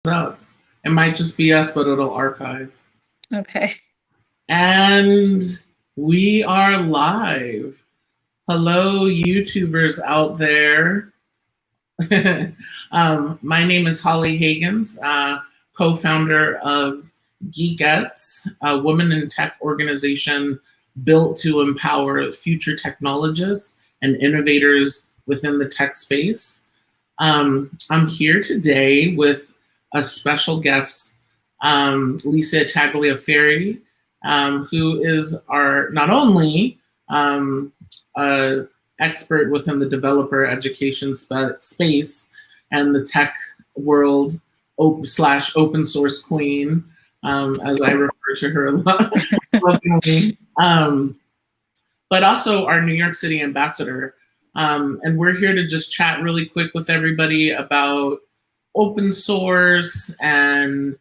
Up. It might just be us, but it'll archive. Okay. And we are live. Hello, YouTubers out there. My name is Holly Hagans, co founder of Geekettes, a women in tech organization built to empower future technologists and innovators within the tech space. I'm here today with a special guest, Lisa Tagliaferri, who is our not only a expert within the developer education space and the tech world slash open source queen, as I refer to her a lot, lovingly, but also our New York City ambassador. And we're here to just chat really quick with everybody about open source and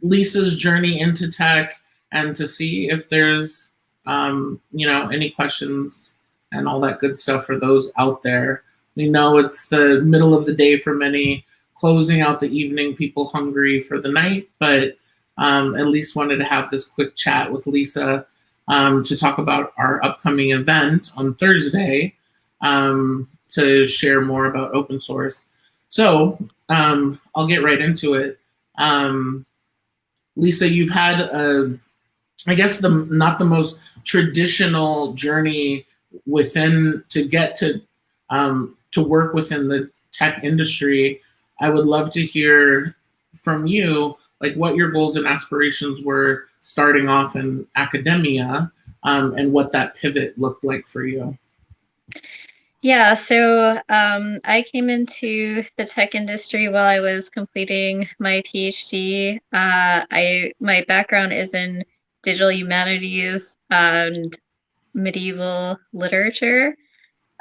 Lisa's journey into tech, and to see if there's any questions and all that good stuff for those out there. We know it's the middle of the day for many, closing out the evening, people hungry for the night, but at least wanted to have this quick chat with Lisa to talk about our upcoming event on Thursday, to share more about open source. So I'll get right into it. Lisa, you've had, I guess, not the most traditional journey within to get to work within the tech industry. I would love to hear from you, like what your goals and aspirations were starting off in academia, and what that pivot looked like for you. Yeah, so I came into the tech industry while I was completing my PhD. My background is in digital humanities and medieval literature.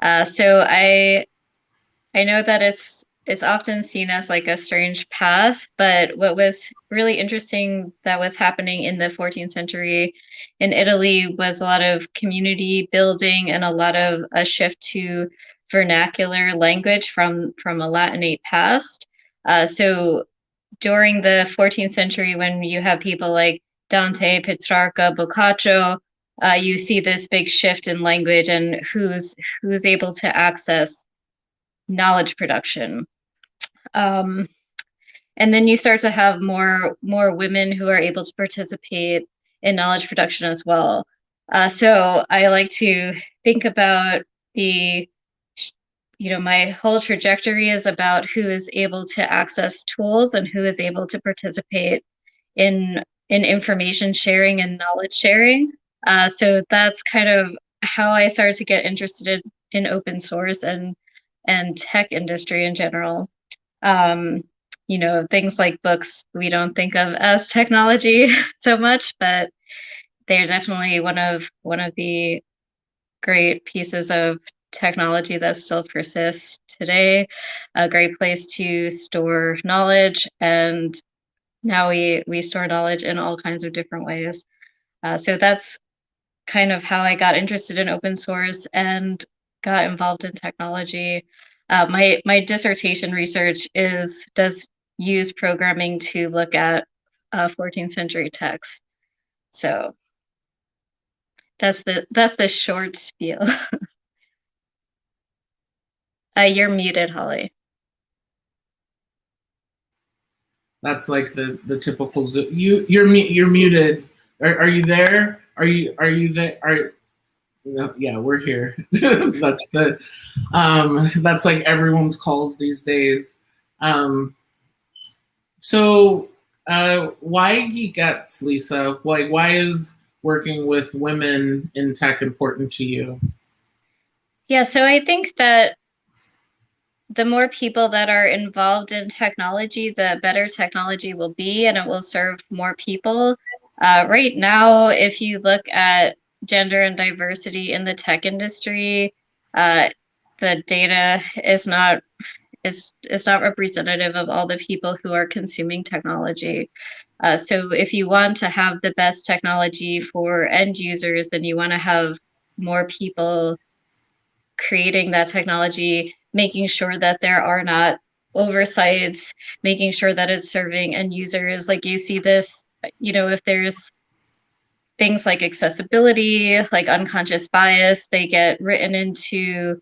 So I know that it's often seen as like a strange path, but what was really interesting that was happening in the 14th century in Italy was a lot of community building and a lot of a shift to vernacular language from a Latinate past. So during the 14th century, when you have people like Dante, Petrarca, Boccaccio, you see this big shift in language and who's able to access knowledge production. Um, and then you start to have more women who are able to participate in knowledge production as well. So I like to think about my whole trajectory is about who is able to access tools and who is able to participate in information sharing and knowledge sharing. So that's kind of how I started to get interested in open source and tech industry in general. Things like books we don't think of as technology so much, but they're definitely one of the great pieces of technology that still persists today. A great place to store knowledge, and now we store knowledge in all kinds of different ways. So that's kind of how I got interested in open source and got involved in technology. My dissertation research does use programming to look at 14th century texts. So that's the short spiel. You're muted, Holly. That's like the typical you're muted. Are you there? Are you there? Yeah, we're here. That's like everyone's calls these days. So why Geekettes, Lisa? Why is working with women in tech important to you? Yeah, so I think that the more people that are involved in technology, the better technology will be, and it will serve more people. Right now, if you look at gender and diversity in the tech industry, the data is not representative of all the people who are consuming technology. So if you want to have the best technology for end users, then you want to have more people creating that technology, making sure that there are not oversights, making sure that it's serving end users. Like you see this, if there's things like accessibility, like unconscious bias, they get written into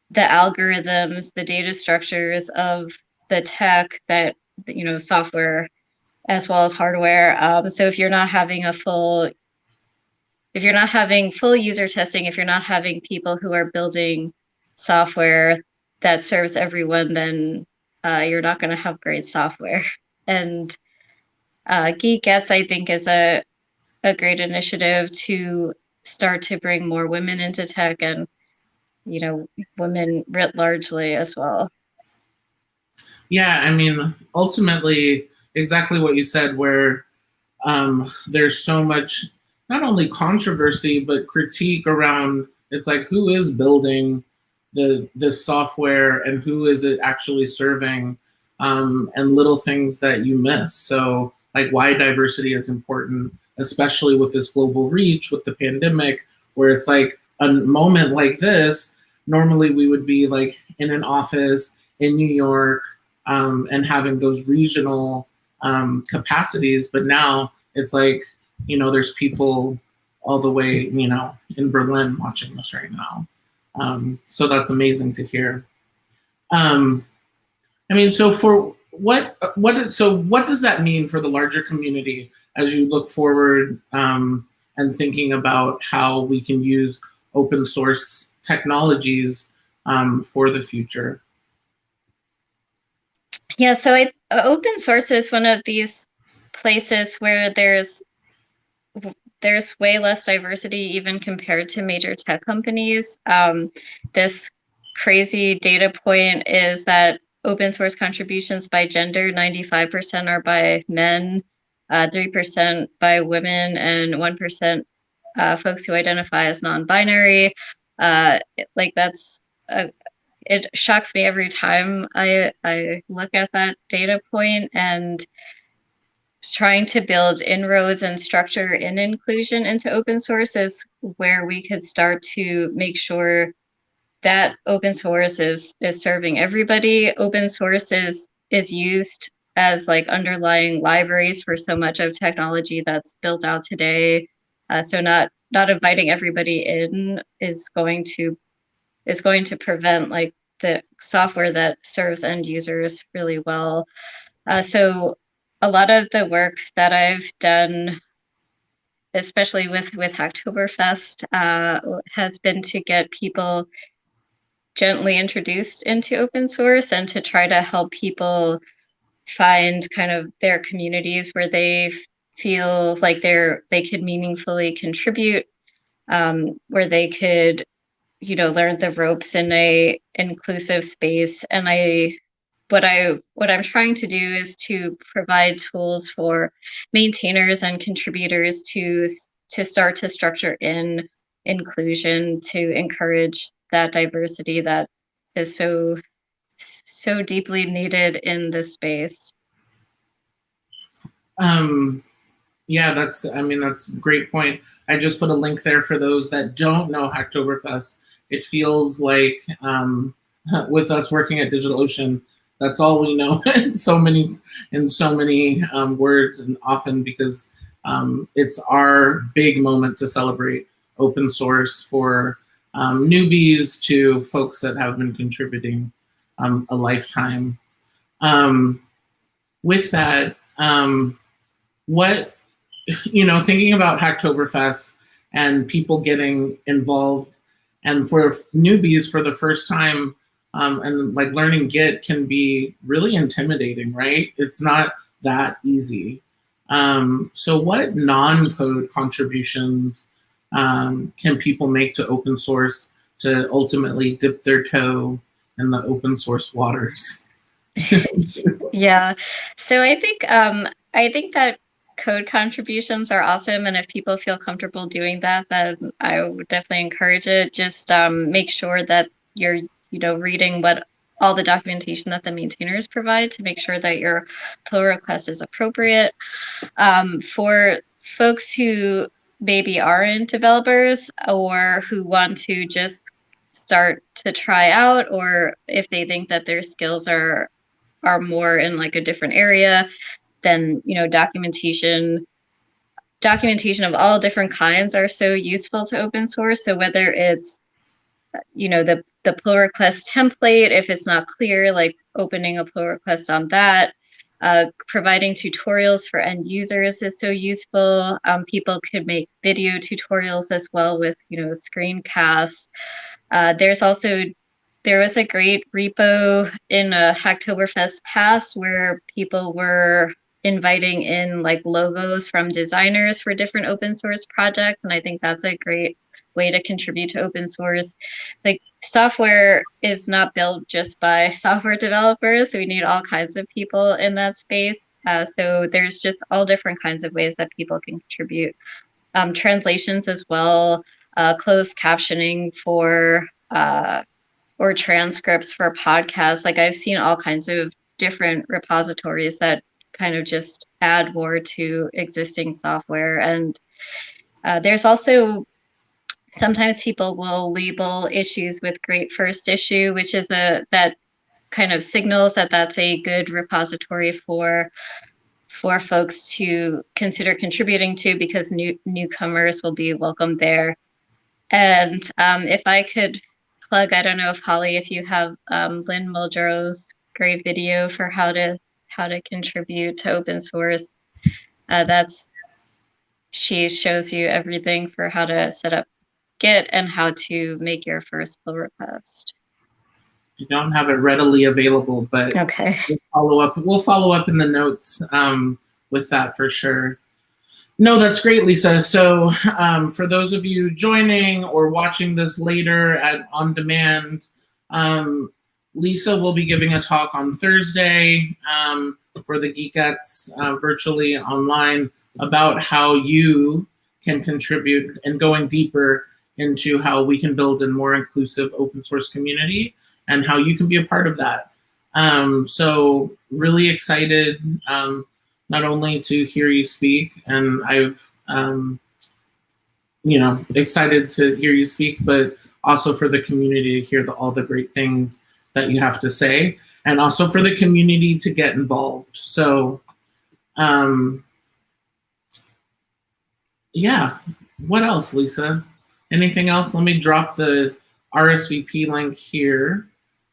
the algorithms, the data structures of the tech that, software as well as hardware. So if you're not having full user testing, if you're not having people who are building software that serves everyone, then you're not going to have great software. And Geekettes, I think, is a great initiative to start to bring more women into tech and, women writ largely as well. Yeah, I mean, ultimately, exactly what you said, where there's so much, not only controversy, but critique around it's like, who is building this software and who is it actually serving, and little things that you miss. So, like, why diversity is important, especially with this global reach, with the pandemic, where it's like a moment like this, normally we would be like in an office in New York, and having those regional capacities. But now it's like, there's people all the way, in Berlin watching this right now. So that's amazing to hear. Um, I mean, so for what does that mean for the larger community as you look forward, and thinking about how we can use open source technologies, for the future? Yeah, so open source is one of these places where there's way less diversity even compared to major tech companies. This crazy data point is that open source contributions by gender, 95% are by men, 3% by women, and 1% folks who identify as non-binary. Like that's it shocks me every time I look at that data point, and trying to build inroads and structure in inclusion into open source is where we could start to make sure that open source is serving everybody. Open source is used as like underlying libraries for so much of technology that's built out today. So not inviting everybody in is going to prevent like the software that serves end users really well. So a lot of the work that I've done, especially with Hacktoberfest, has been to get people gently introduced into open source and to try to help people find kind of their communities where they feel like they could meaningfully contribute, where they could learn the ropes in a inclusive space. And what I'm trying to do is to provide tools for maintainers and contributors to start to structure in inclusion, to encourage that diversity that is so deeply needed in this space. Yeah, that's a great point. I just put a link there for those that don't know Hacktoberfest. It feels like, with us working at DigitalOcean, that's all we know in so many words, and often because, it's our big moment to celebrate open source for, newbies to folks that have been contributing, a lifetime. Um, with that, what thinking about Hacktoberfest and people getting involved, and for newbies for the first time, and like learning Git can be really intimidating, right? It's not that easy. So, what non-code contributions, can people make to open source to ultimately dip their toe in the open source waters? Yeah. So I think that code contributions are awesome, and if people feel comfortable doing that, then I would definitely encourage it. Just make sure that you're reading what all the documentation that the maintainers provide to make sure that your pull request is appropriate. For folks who maybe aren't developers or who want to just start to try out, or if they think that their skills are more in like a different area, then, you know, documentation of all different kinds are so useful to open source. So whether it's, you know, the pull request template, if it's not clear, like opening a pull request on that, providing tutorials for end users is so useful. People could make video tutorials as well with, you know, screencasts. There was a great repo in a Hacktoberfest past where people were inviting in like logos from designers for different open source projects. And I think that's a great way to contribute to open source. Like software is not built just by software developers. So we need all kinds of people in that space. So there's just all different kinds of ways that people can contribute. Translations as well, closed captioning for or transcripts for podcasts. Like I've seen all kinds of different repositories that kind of just add more to existing software. And there's also sometimes people will label issues with great first issue, which is that kind of signals that that's a good repository for folks to consider contributing to, because newcomers will be welcome there. And if I could plug, I don't know if Holly, if you have Lynn Mulgero's great video for how to contribute to open source. She shows you everything for how to set up Git and how to make your first pull request. I don't have it readily available, but okay. We'll follow up in the notes with that for sure. No, that's great, Lisa. So for those of you joining or watching this later on demand, Lisa will be giving a talk on Thursday for the Geekettes virtually online about how you can contribute and going deeper into how we can build a more inclusive open source community and how you can be a part of that. So really excited not only to hear you speak, and I've, excited to hear you speak, but also for the community to hear all the great things that you have to say, and also for the community to get involved. So, yeah, what else, Lisa? Anything else? Let me drop the RSVP link here.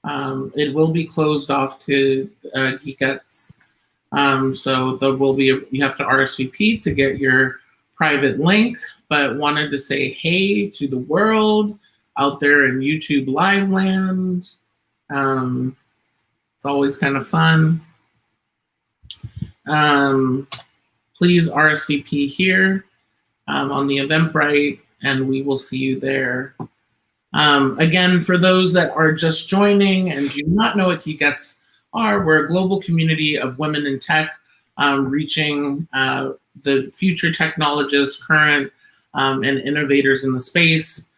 It will be closed off to Geekettes. So there will be, you have to RSVP to get your private link, but wanted to say hey to the world out there in YouTube live land. It's always kind of fun. Please RSVP here on the Eventbrite, and we will see you there. Again, for those that are just joining and do not know what Geekettes are, we're a global community of women in tech, reaching the future technologists, current and innovators in the space.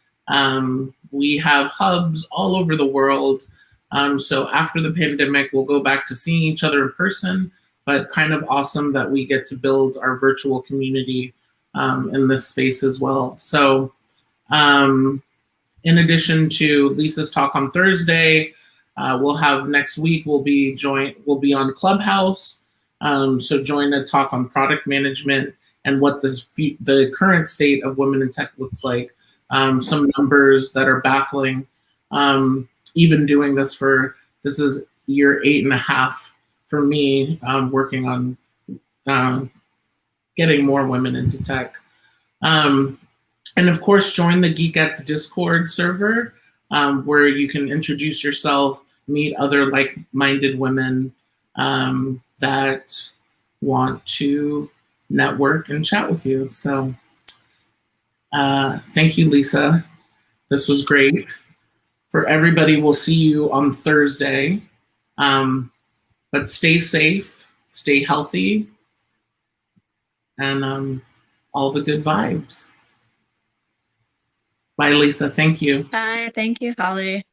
We have hubs all over the world. So after the pandemic, we'll go back to seeing each other in person, but kind of awesome that we get to build our virtual community in this space as well. So in addition to Lisa's talk on Thursday, we'll have next week, we'll be on Clubhouse. So join a talk on product management and what the current state of women in tech looks like. Some numbers that are baffling. Even doing this is year 8.5 for me, working on getting more women into tech. And of course, join the Geekettes Discord server, where you can introduce yourself, meet other like-minded women that want to network and chat with you. So thank you, Lisa. This was great. For everybody, we'll see you on Thursday. But stay safe, stay healthy, and all the good vibes. Bye, Lisa. Thank you. Bye. Thank you, Holly.